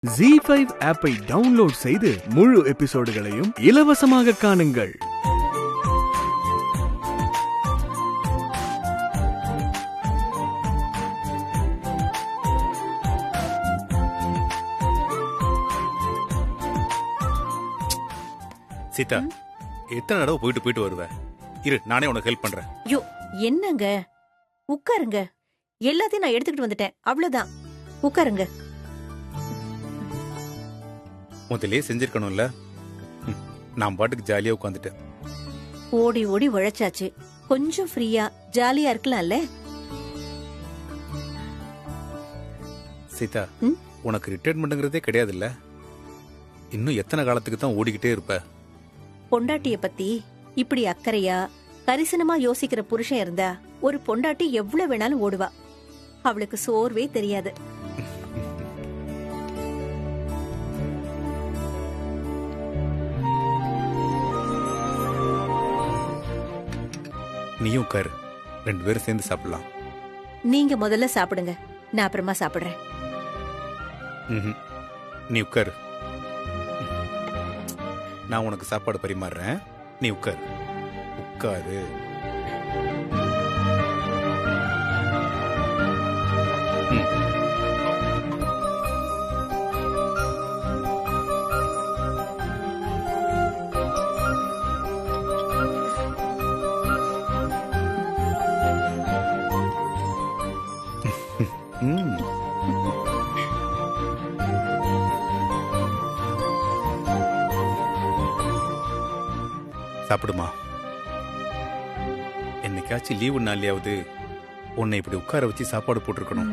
ZEE5 ஆப்பை download செய்து முழு எபிசோடுகளையும் இலவசமாக காணுங்கள். சீதா, எத்தனை தடவை போயிட்டு வருவ? இரு, நானே உனக்கு ஹெல்ப் பண்றேன். யோ, என்னங்க? உட்காருங்க. எல்லாத்தையும் நான் எடுத்துக்கிட்டு வந்துட்டேன், அவ்வளவுதான். உட்காருங்க. முதலே செஞ்சிருக்கணும்ல. நான் பாட்டுக்கு ஜாலியா உட்காந்துட்டேன். ஓடி ஓடி உழைச்சாச்சு, கொஞ்சம் ஃப்ரீயா ஜாலியா இருக்கலாம்ல. சீதா, உனக்கு ரிட்டையர்மெண்ட்ங்கிறதே கிடையாதுல்ல. இன்னும் எத்தனை காலத்துக்கு தான் ஓடிக்கிட்டே இருப்ப? பொண்டாட்டிய பத்தி இப்படி அக்கறையா கரிசனமா யோசிக்கிற புருஷன் இருந்தா ஒரு பொண்டாட்டி எவ்வளவு வேணாலும் ஓடுவா. அவளுக்கு சோர்வே தெரியாது. நீயும் உட்காரு, ரெண்டு பேரும் சேர்ந்து சாப்பிடலாம். நீங்க முதல்ல சாப்பிடுங்க, நான் அப்புறமா சாப்பிடுறேன். நீ உட்காரு, நான் உனக்கு சாப்பாடு பரிமாறுறேன். நீ உட்காரு உட்காரு. சாப்பிடுமா. என்னைக்காச்சும் லீவு நாளையாவது உன்னை இப்படி உட்கார வச்சு சாப்பாடு போட்டிருக்கணும்.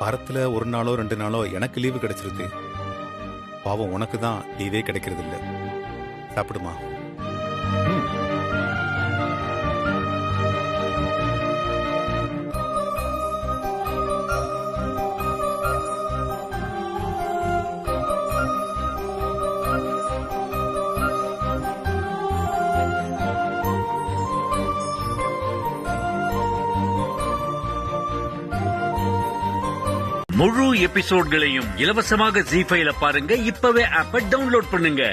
வாரத்துல ஒரு நாளோ 2 நாளோ எனக்கு லீவு கிடைச்சிருது. பாவம், உனக்கு தான் லீவே கிடைக்கிறது இல்ல. சாப்பிடுமா. முழு எபிசோட்களையும் இலவசமாக ZEE5ல பாருங்க. இப்பவே ஆப்பை டவுன்லோட் பண்ணுங்க.